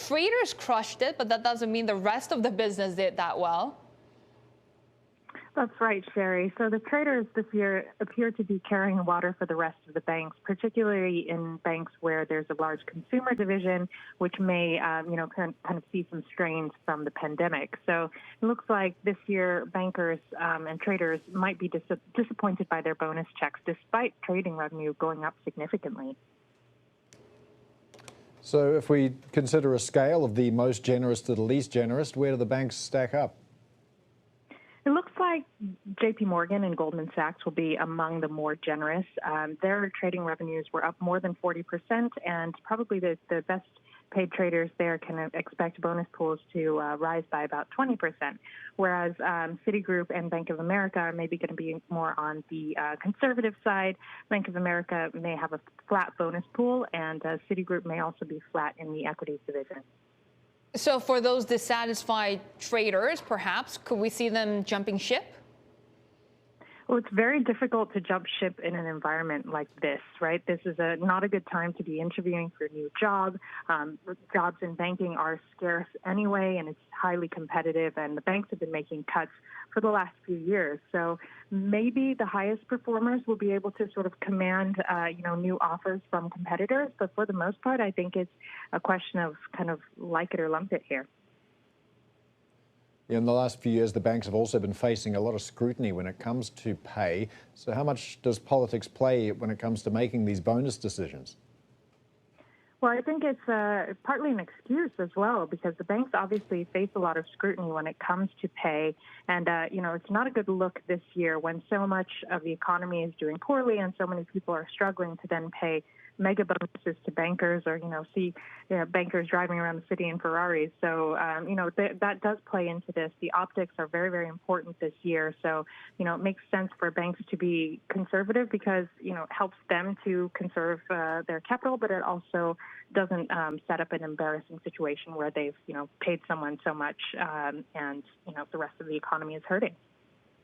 traders crushed it, but that doesn't mean the rest of the business did that well. That's right, Sherry. So the traders this year appear to be carrying water for the rest of the banks, particularly in banks where there's a large consumer division, which may, kind of see some strains from the pandemic. So it looks like this year bankers and traders might be disappointed by their bonus checks, despite trading revenue going up significantly. So if we consider a scale of the most generous to the least generous, where do the banks stack up? It looks like JPMORGAN and Goldman Sachs will be among the more generous. Their trading revenues were up more than 40%, and probably the best paid traders there can expect bonus pools to rise by about 20%, whereas Citigroup and Bank of America are maybe going to be more on the conservative side. Bank of America may have a flat bonus pool, and Citigroup may also be flat in the equities division. So for those dissatisfied traders, perhaps, could we see them jumping ship? Well, it's very difficult to jump ship in an environment like this, right? This is not a good time to be interviewing for a new job. Jobs in banking are scarce anyway, and it's highly competitive, and the banks have been making cuts for the last few years. So maybe the highest performers will be able to sort of command, new offers from competitors. But for the most part, I think it's a question of kind of like it or lump it here. In the last few years, the banks have also been facing a lot of scrutiny when it comes to pay. So how much does politics play when it comes to making these bonus decisions? Well, I think it's partly an excuse as well, because the banks obviously face a lot of scrutiny when it comes to pay. And, it's not a good look this year when so much of the economy is doing poorly and so many people are struggling to then pay mega bonuses to bankers, or, see bankers driving around the city in Ferraris. So, that does play into this. The optics are very, very important this year. So, it makes sense for banks to be conservative because, it helps them to conserve their capital, but it also doesn't set up an embarrassing situation where they've, paid someone so much and, the rest of the economy is hurting.